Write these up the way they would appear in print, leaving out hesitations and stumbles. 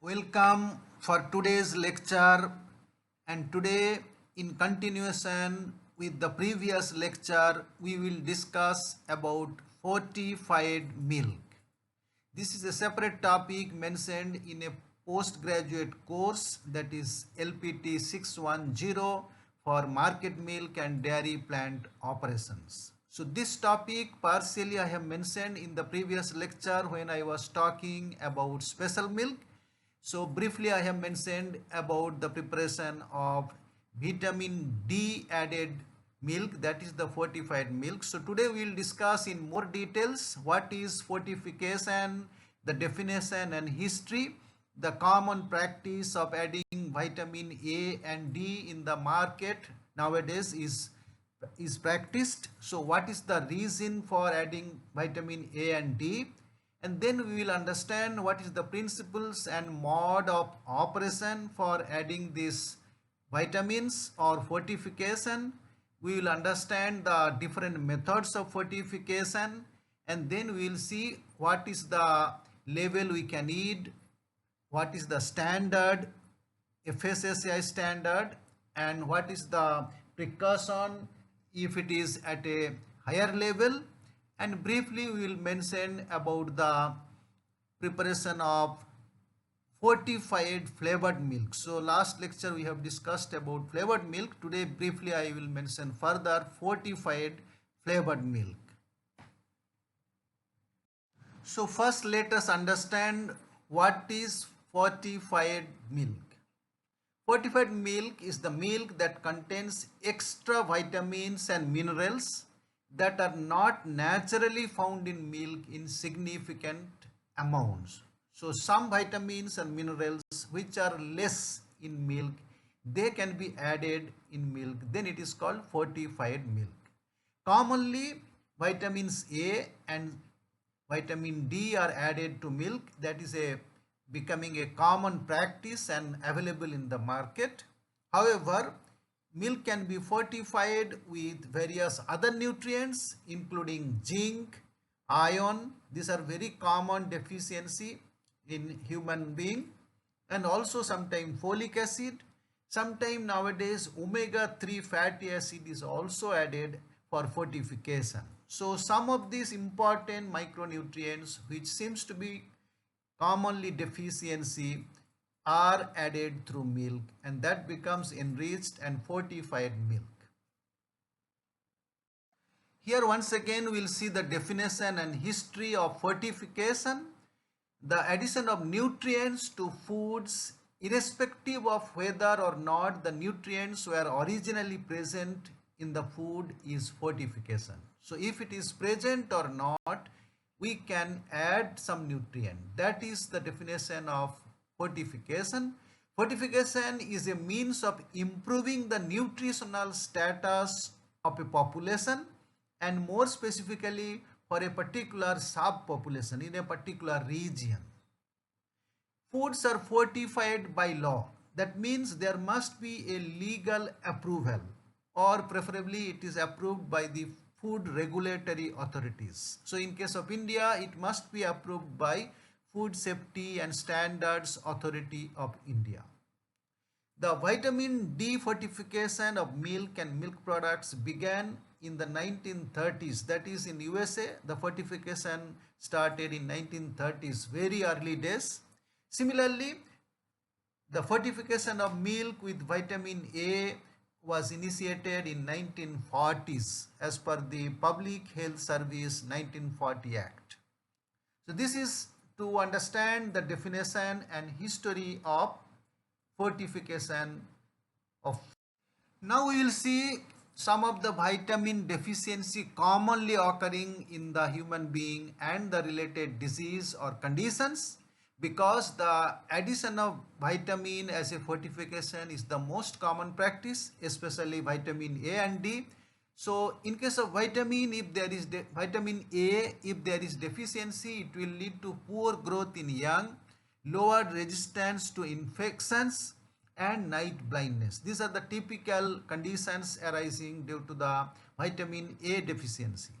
Welcome for today's lecture, and today in continuation with the previous lecture we will discuss about fortified milk. This is a separate topic mentioned in a postgraduate course, that is LPT 610 for market milk and dairy plant operations. So this topic partially I have mentioned in the previous lecture when I was talking about special milk. So briefly I have mentioned about the preparation of vitamin D added milk, that is the fortified milk. So today we will discuss in more details what is fortification, the definition and history, the common practice of adding vitamin A and D in the market nowadays is practiced. So what is the reason for adding vitamin A and D? And then we will understand what is the principles and mode of operation for adding these vitamins or fortification. We will understand the different methods of fortification, and then we will see what is the level we can need, what is the standard, FSSAI standard, and what is the precaution if it is at a higher level. And briefly we will mention about the preparation of fortified flavored milk. So last lecture we have discussed about flavored milk. Today briefly I will mention further fortified flavored milk. So first let us understand what is fortified milk. Fortified milk is the milk that contains extra vitamins and minerals that are not naturally found in milk in significant amounts. So some vitamins and minerals which are less in milk, they can be added in milk, then it is called fortified milk. Commonly vitamins A and vitamin D are added to milk. That is becoming a common practice and available in the market. However, milk can be fortified with various other nutrients including zinc, iron. These are very common deficiency in human being, and also sometimes folic acid. Sometimes nowadays omega-3 fatty acid is also added for fortification. So some of these important micronutrients which seems to be commonly deficiency are added through milk, and that becomes enriched and fortified milk. Here once again we will see the definition and history of fortification. The addition of nutrients to foods irrespective of whether or not the nutrients were originally present in the food is fortification. So if it is present or not, we can add some nutrient. That is the definition of fortification. Fortification is a means of improving the nutritional status of a population, and more specifically for a particular subpopulation in a particular region. Foods are fortified by law. That means there must be a legal approval, or preferably it is approved by the food regulatory authorities. So in case of India, it must be approved by Food Safety and Standards Authority of India. The vitamin D fortification of milk and milk products began in the 1930s. That is, in USA, the fortification started in 1930s, very early days. Similarly, the fortification of milk with vitamin A was initiated in 1940s as per the Public Health Service 1940 Act. So this is to understand the definition and history of fortification of. Now we will see some of the vitamin deficiency commonly occurring in the human being and the related disease or conditions, because the addition of vitamin as a fortification is the most common practice, especially vitamin A and D. So in case of vitamin, if there is vitamin A, if there is deficiency, it will lead to poor growth in young, lowered resistance to infections, and night blindness. These are the typical conditions arising due to the vitamin A deficiency.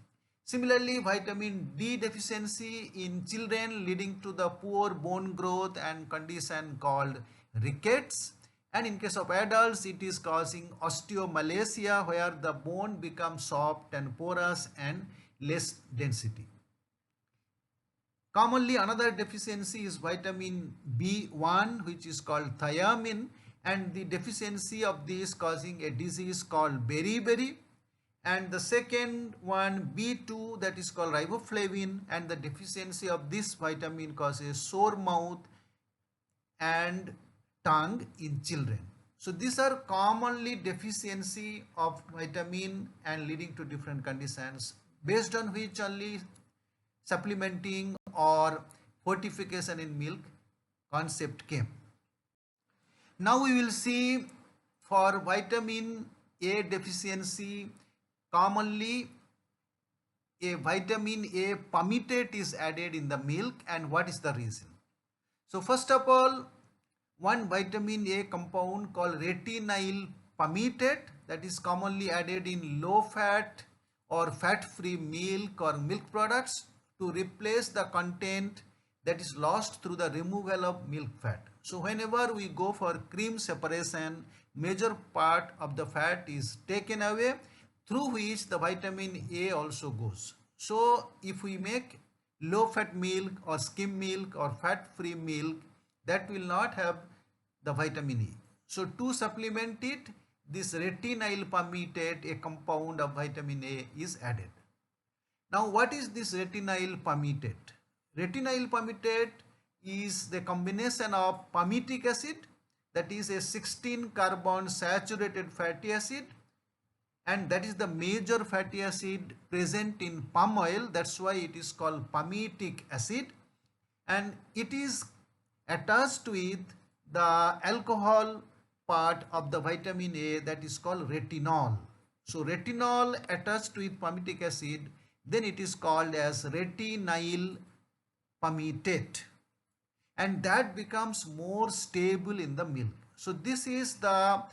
Similarly, vitamin D deficiency in children leading to the poor bone growth and condition called rickets. And in case of adults, it is causing osteomalacia where the bone becomes soft and porous and less density. Commonly, another deficiency is vitamin B1, which is called thiamine, and the deficiency of this causing a disease called beriberi. And the second one, B2, that is called riboflavin, and the deficiency of this vitamin causes sore mouth and tongue in children. So these are commonly deficiency of vitamin and leading to different conditions, based on which only supplementing or fortification in milk concept came. Now we will see for vitamin A deficiency, commonly a vitamin A palmitate is added in the milk, and what is the reason? So first of all, one vitamin A compound called retinyl palmitate, that is commonly added in low fat or fat free milk or milk products to replace the content that is lost through the removal of milk fat. So whenever we go for cream separation, major part of the fat is taken away, through which the vitamin A also goes. So if we make low fat milk or skim milk or fat free milk, that will not have the vitamin E. So to supplement it, this retinyl palmitate, a compound of vitamin A, is added. Now what is this retinyl palmitate? Retinyl palmitate is the combination of palmitic acid, that is a 16 carbon saturated fatty acid, and that is the major fatty acid present in palm oil. That's why it is called palmitic acid, and it is attached with the alcohol part of the vitamin A, that is called retinol. So retinol attached with palmitic acid, then it is called as retinyl palmitate, and that becomes more stable in the milk. So this is the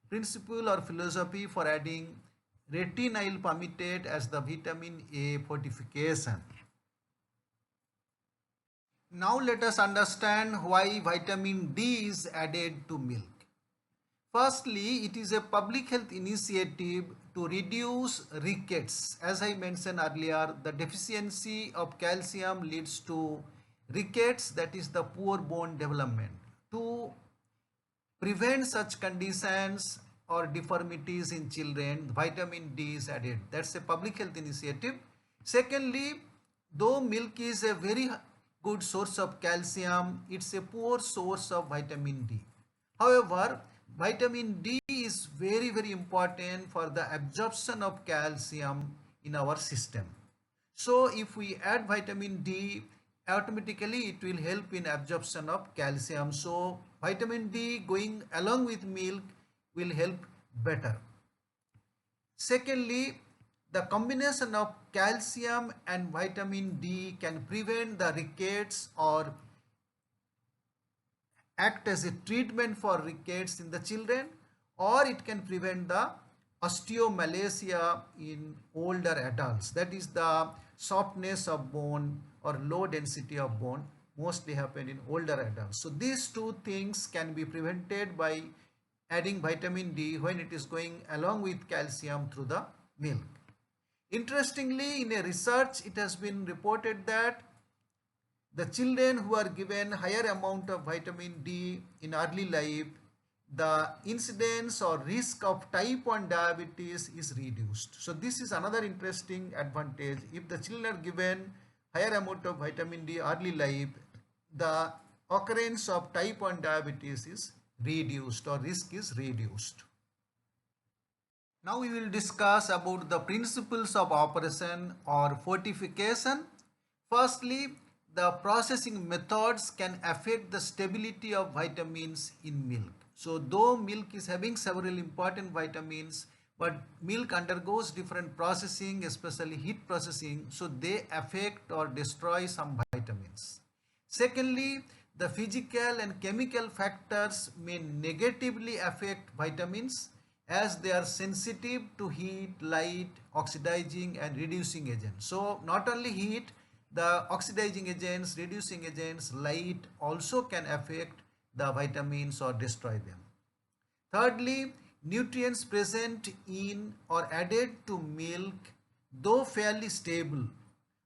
principle or philosophy for adding retinyl palmitate as the vitamin A fortification. Now let us understand why vitamin D is added to milk. Firstly, it is a public health initiative to reduce rickets. As I mentioned earlier, the deficiency of calcium leads to rickets, that is the poor bone development. To prevent such conditions or deformities in children, vitamin D is added. That's a public health initiative. Secondly, though milk is a very good source of calcium, it's a poor source of vitamin D. However, vitamin D is very important for the absorption of calcium in our system. So if we add vitamin D, automatically it will help in absorption of calcium. So vitamin D going along with milk will help better. Secondly, the combination of calcium and vitamin D can prevent the rickets or act as a treatment for rickets in the children, or it can prevent the osteomalacia in older adults, that is the softness of bone or low density of bone mostly happen in older adults. So these two things can be prevented by adding vitamin D when it is going along with calcium through the milk. Interestingly, in a research it has been reported that the children who are given higher amount of vitamin D in early life, the incidence or risk of type 1 diabetes is reduced. So this is another interesting advantage. If the children are given higher amount of vitamin D early life, the occurrence of type 1 diabetes is reduced or risk is reduced. Now we will discuss about the principles of operation or fortification. Firstly, the processing methods can affect the stability of vitamins in milk. So though milk is having several important vitamins, but milk undergoes different processing, especially heat processing, so they affect or destroy some vitamins. Secondly, the physical and chemical factors may negatively affect vitamins. as they are sensitive to heat, light, oxidizing and reducing agents. So not only heat, the oxidizing agents, reducing agents, light also can affect the vitamins or destroy them. Thirdly, nutrients present in or added to milk, though fairly stable,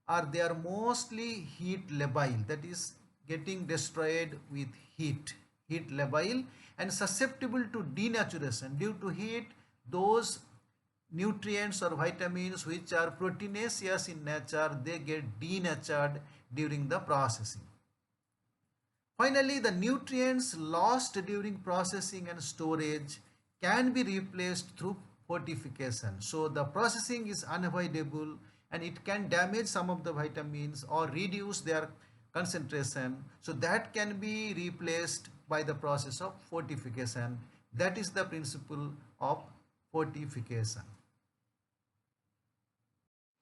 are they are mostly heat labile, that is getting destroyed with heat labile and susceptible to denaturation due to heat. Those nutrients or vitamins which are proteinaceous in nature, they get denatured during the processing. Finally, the nutrients lost during processing and storage can be replaced through fortification. So the processing is unavoidable and it can damage some of the vitamins or reduce their concentration. So that can be replaced by the process of fortification. That is the principle of fortification.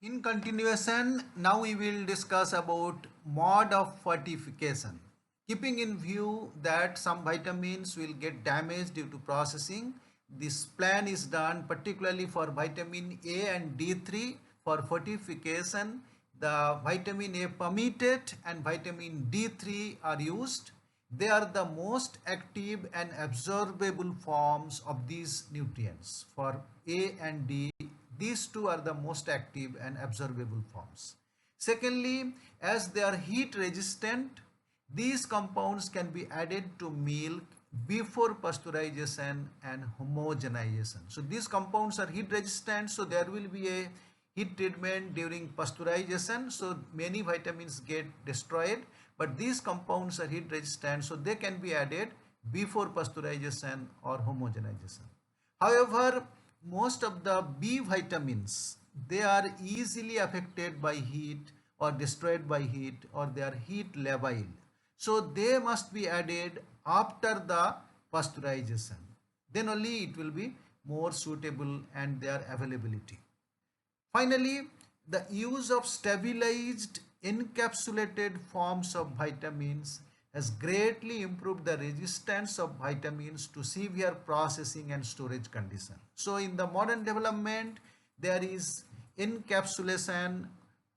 In continuation, now we will discuss about mode of fortification. Keeping in view that some vitamins will get damaged due to processing, this plan is done particularly for vitamin A and D3 for fortification. The vitamin A palmitate and vitamin D3 are used. They are the most active and absorbable forms of these nutrients. For A and D, these two are the most active and absorbable forms. Secondly, as they are heat resistant, these compounds can be added to milk before pasteurization and homogenization. So these compounds are heat resistant, so there will be a heat treatment during pasteurization, so many vitamins get destroyed, but these compounds are heat resistant, so they can be added before pasteurization or homogenization. However, most of the B vitamins, they are easily affected by heat or destroyed by heat, or they are heat labile. So they must be added after the pasteurization. Then only it will be more suitable and their availability. Finally, the use of stabilized encapsulated forms of vitamins has greatly improved the resistance of vitamins to severe processing and storage conditions. So in the modern development, there is encapsulation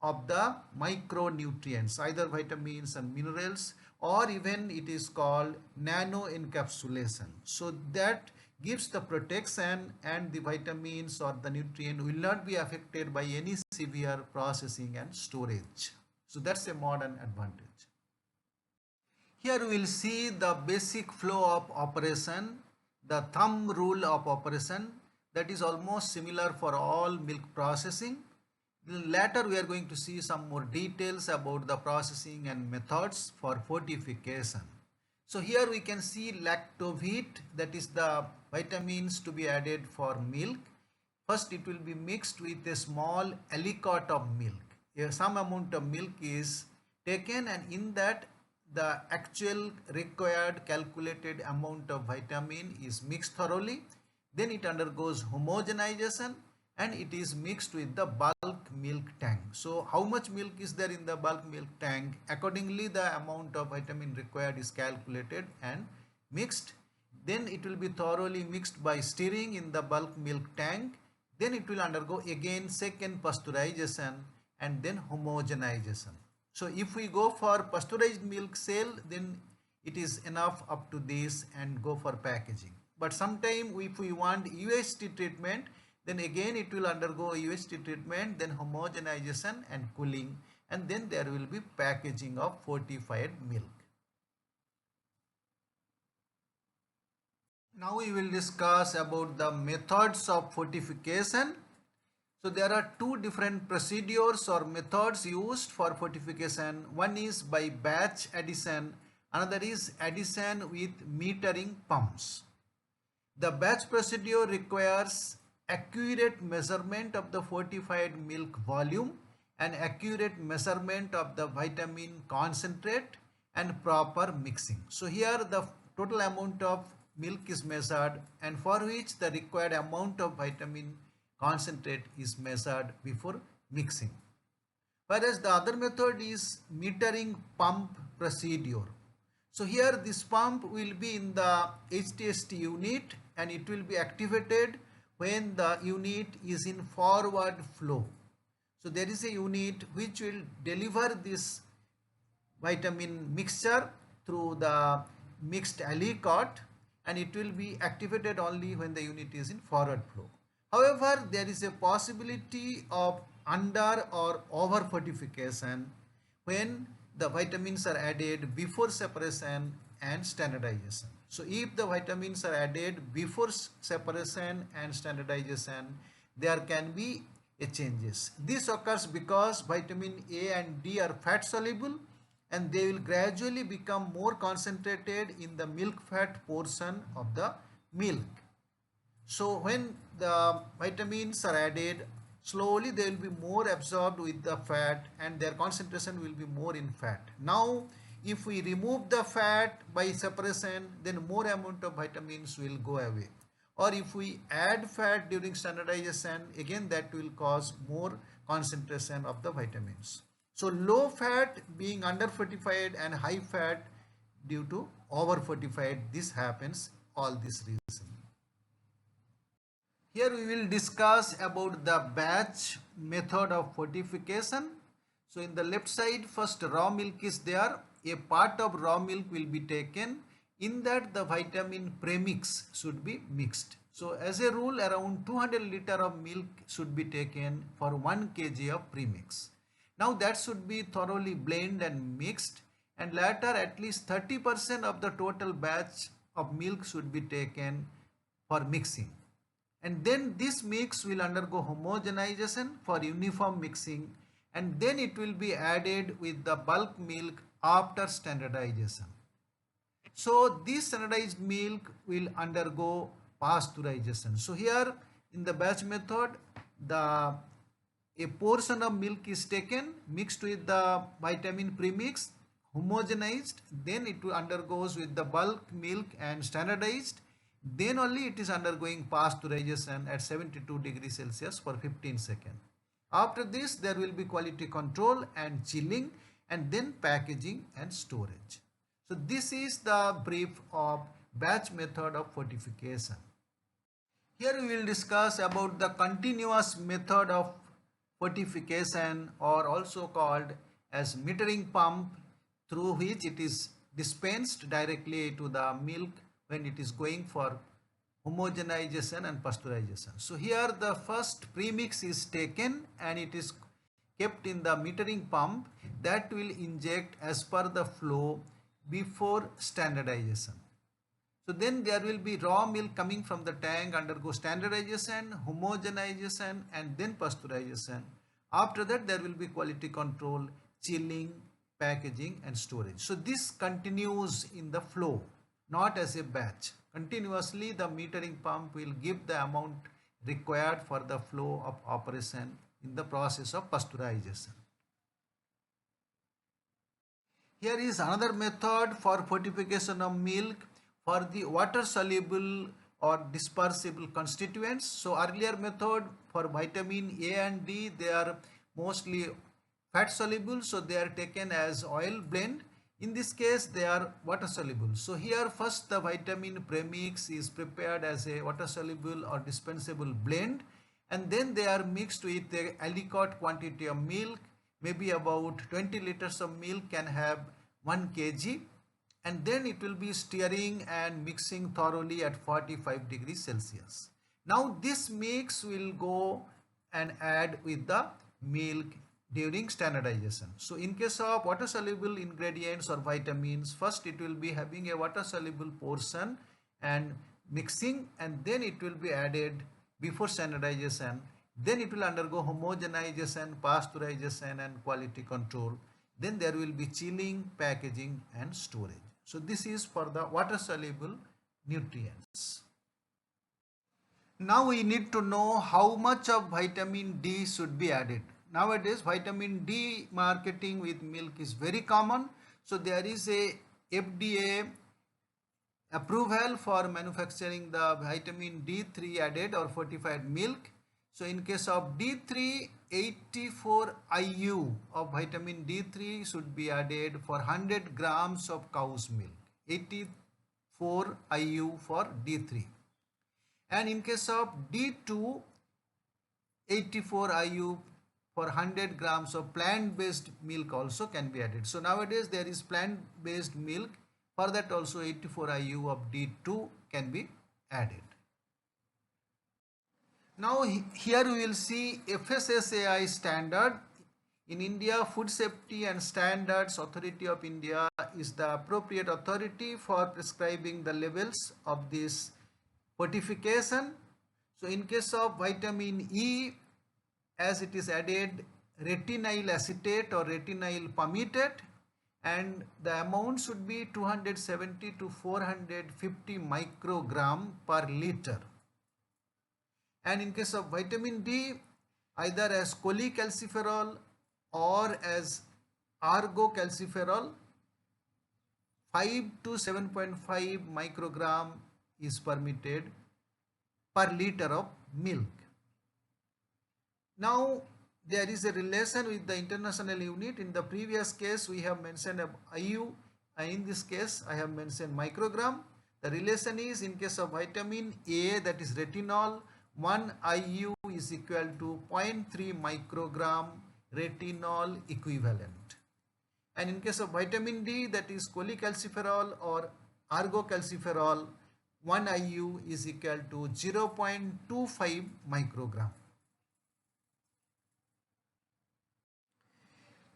of the micronutrients, either vitamins and minerals, or even it is called nano encapsulation. So that gives the protection and the vitamins or the nutrient will not be affected by any severe processing and storage. So that's a modern advantage. Here we will see the basic flow of operation, the thumb rule of operation, that is almost similar for all milk processing. Later we are going to see some more details about the processing and methods for fortification. So here we can see lactovit, that is the vitamins to be added for milk. First it will be mixed with a small aliquot of milk. Some amount of milk is taken and in that the actual required calculated amount of vitamin is mixed thoroughly. Then it undergoes homogenization and it is mixed with the bulk milk tank. So how much milk is there in the bulk milk tank? Accordingly the amount of vitamin required is calculated and mixed. Then it will be thoroughly mixed by stirring in the bulk milk tank. Then it will undergo again second pasteurization and then homogenization. So if we go for pasteurized milk sale, then it is enough up to this and go for packaging. But sometime if we want UST treatment, then again it will undergo UST treatment, then homogenization and cooling, and then there will be packaging of fortified milk. Now we will discuss about the methods of fortification. So there are two different procedures or methods used for fortification. One is by batch addition, another is addition with metering pumps. The batch procedure requires accurate measurement of the fortified milk volume and accurate measurement of the vitamin concentrate and proper mixing. So here the total amount of milk is measured and for which the required amount of vitamin concentrate is measured before mixing. Whereas the other method is metering pump procedure. So here this pump will be in the HTST unit and it will be activated when the unit is in forward flow. So there is a unit which will deliver this vitamin mixture through the mixed alicot, and it will be activated only when the unit is in forward flow. However, there is a possibility of under or over fortification when the vitamins are added before separation and standardization. So if the vitamins are added before separation and standardization, there can be a changes. This occurs because vitamin A and D are fat soluble, and they will gradually become more concentrated in the milk fat portion of the milk. So when the vitamins are added, slowly they will be more absorbed with the fat and their concentration will be more in fat. Now if we remove the fat by separation, then more amount of vitamins will go away. Or if we add fat during standardization, again that will cause more concentration of the vitamins. So low fat being under fortified and high fat due to over fortified, this happens all this reason. Here we will discuss about the batch method of fortification. So in the left side, first raw milk is there. A part of raw milk will be taken. In that the vitamin premix should be mixed. So as a rule, around 200 liter of milk should be taken for 1 kg of premix. Now that should be thoroughly blended and mixed, and later at least 30% of the total batch of milk should be taken for mixing. And then this mix will undergo homogenization for uniform mixing, and then it will be added with the bulk milk after standardization. So this standardized milk will undergo pasteurization. So here in the batch method, a portion of milk is taken, mixed with the vitamin premix, homogenized, then it undergoes with the bulk milk and standardized. Then only it is undergoing pasteurization at 72 degrees Celsius for 15 seconds. After this, there will be quality control and chilling, and then packaging and storage. So this is the brief of batch method of fortification. Here we will discuss about the continuous method of fortification, or also called as metering pump, through which it is dispensed directly to the milk when it is going for homogenization and pasteurization. So here the first premix is taken and it is kept in the metering pump that will inject as per the flow before standardization. So then there will be raw milk coming from the tank, undergo standardization, homogenization, and then pasteurization. After that there will be quality control, chilling, packaging and storage. So this continues in the flow, not as a batch. Continuously the metering pump will give the amount required for the flow of operation in the process of pasteurization. Here is another method for fortification of milk for the water soluble or dispersible constituents. So earlier method for vitamin A and D, they are mostly fat soluble, so they are taken as oil blend. In this case they are water soluble. So here first the vitamin premix is prepared as a water soluble or dispensable blend, and then they are mixed with the alicot quantity of milk. Maybe about 20 liters of milk can have 1 kg, and then it will be stirring and mixing thoroughly at 45 degrees Celsius. Now this mix will go and add with the milk during standardization. So in case of water soluble ingredients or vitamins, first it will be having a water soluble portion and mixing, and then it will be added before standardization. Then it will undergo homogenization, pasteurization and quality control. Then there will be chilling, packaging and storage. So this is for the water soluble nutrients. Now we need to know how much of vitamin D should be added. Nowadays vitamin D marketing with milk is very common. So there is a FDA approval for manufacturing the vitamin D3 added or fortified milk. So in case of D3, 84 IU of vitamin D3 should be added for 100 grams of cow's milk. 84 IU for D3. And in case of D2, 84 IU for 100 grams of plant-based milk also can be added. So nowadays there is plant-based milk, for that also 84 IU of D2 can be added. Now here we will see FSSAI standard. In India, Food Safety and Standards Authority of India is the appropriate authority for prescribing the levels of this fortification. So in case of vitamin E, as it is added retinyl acetate or retinyl palmitate, and the amount should be 270 to 450 microgram per liter. And in case of vitamin D, either as cholecalciferol or as argocalciferol, 5 to 7.5 microgram is permitted per liter of milk. Now there is a relation with the international unit. In the previous case we have mentioned IU, and in this case I have mentioned microgram. The relation is, in case of vitamin A, that is retinol, 1 IU is equal to 0.3 microgram retinol equivalent. And in case of vitamin D, that is cholecalciferol or argocalciferol, 1 IU is equal to 0.25 microgram.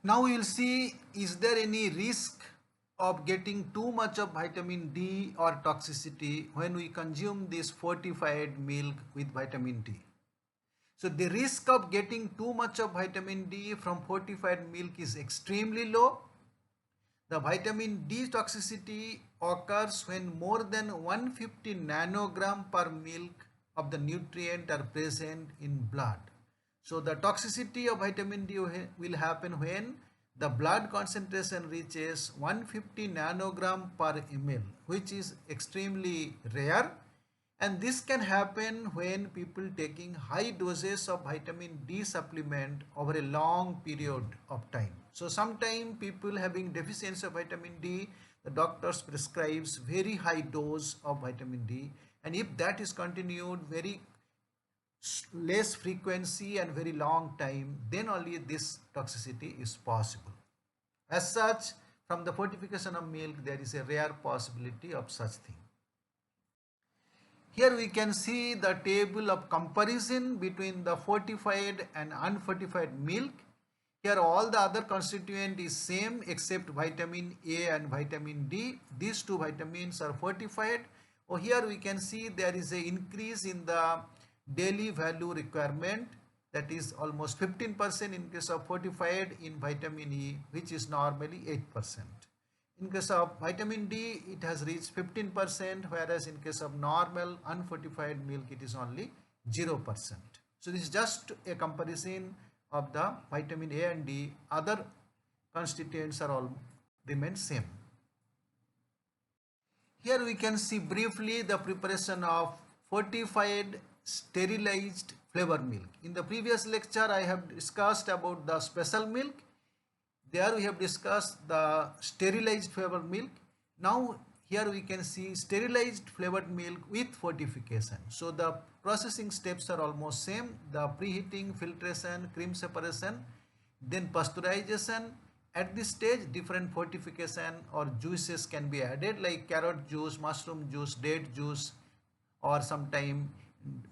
Now we will see, is there any risk of getting too much of vitamin D or toxicity when we consume this fortified milk with vitamin D. So the risk of getting too much of vitamin D from fortified milk is extremely low. The vitamin D toxicity occurs when more than 150 nanogram per milk of the nutrient are present in blood. So the toxicity of vitamin D will happen when the blood concentration reaches 150 nanogram per ml, which is extremely rare. And this can happen when people taking high doses of vitamin D supplement over a long period of time. So sometimes people having deficiency of vitamin D, the doctors prescribes very high dose of vitamin D, and if that is continued very less frequency and very long time, then only this toxicity is possible. As such, from the fortification of milk, there is a rare possibility of such thing. Here we can see the table of comparison between the fortified and unfortified milk. Here all the other constituent is same except vitamin A and vitamin D. These two vitamins are fortified. Here we can see there is an increase in the daily value requirement, that is almost 15% in case of fortified in vitamin E, which is normally 8%. In case of vitamin D, it has reached 15%, whereas in case of normal unfortified milk, it is only 0%. So this is just a comparison of the vitamin A and D. Other constituents are all remain same. Here we can see briefly the preparation of fortified sterilized flavor milk. In the previous lecture, I have discussed about the special milk. There we have discussed the sterilized flavored milk. Now here we can see sterilized flavored milk with fortification. So the processing steps are almost same. The preheating, filtration, cream separation, then pasteurization. At this stage, different fortification or juices can be added, like carrot juice, mushroom juice, date juice, or sometime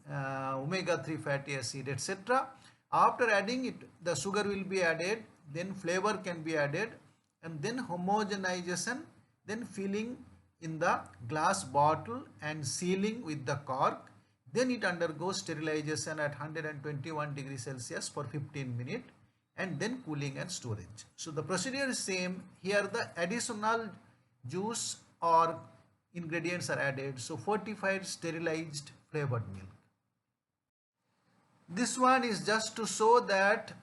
omega-3 fatty acid, etc. After adding it, the sugar will be added, then flavor can be added, and then homogenization, then filling in the glass bottle and sealing with the cork. Then it undergoes sterilization at 121 degrees Celsius for 15 minutes, and then cooling and storage. So the procedure is same. Here the additional juice or ingredients are added. So fortified sterilized flavored milk. This one is just to show that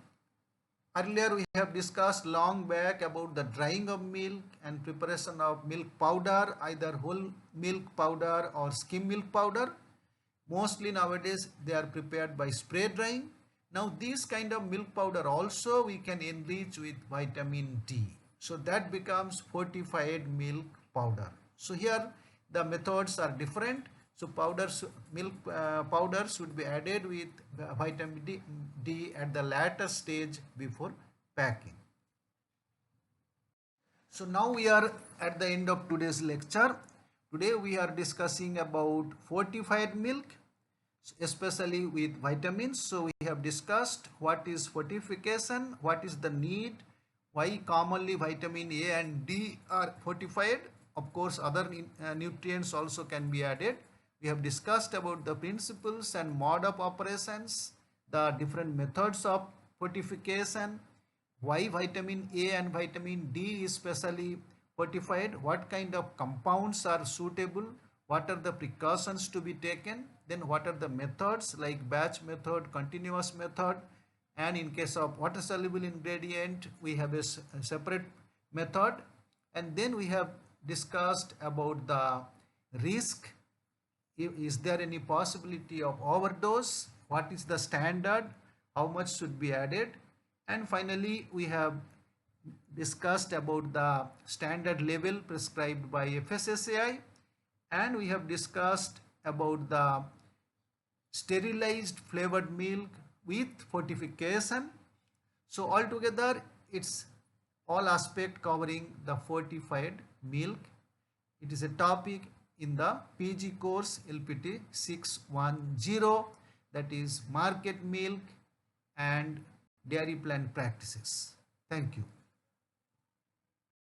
earlier we have discussed long back about the drying of milk and preparation of milk powder, either whole milk powder or skim milk powder. Mostly nowadays they are prepared by spray drying. Now this kind of milk powder also we can enrich with vitamin D. So that becomes fortified milk powder. So here the methods are different. So milk powder should be added with vitamin D at the latter stage before packing. So now we are at the end of today's lecture. Today we are discussing about fortified milk, especially with vitamins. So we have discussed what is fortification, what is the need, why commonly vitamin A and D are fortified. Of course, other nutrients also can be added. We have discussed about the principles and mode of operations, the different methods of fortification, why vitamin A and vitamin D is specially fortified, what kind of compounds are suitable, what are the precautions to be taken, then what are the methods like batch method, continuous method, and in case of water soluble ingredient we have a separate method. And then we have discussed about the risk. Is there any possibility of overdose? What is the standard? How much should be added? And finally, we have discussed about the standard level prescribed by FSSAI, and we have discussed about the sterilized flavored milk with fortification. So altogether, it's all aspect covering the fortified milk. It is a topic in the PG course LPT 610, that is market milk and dairy plant practices. Thank you.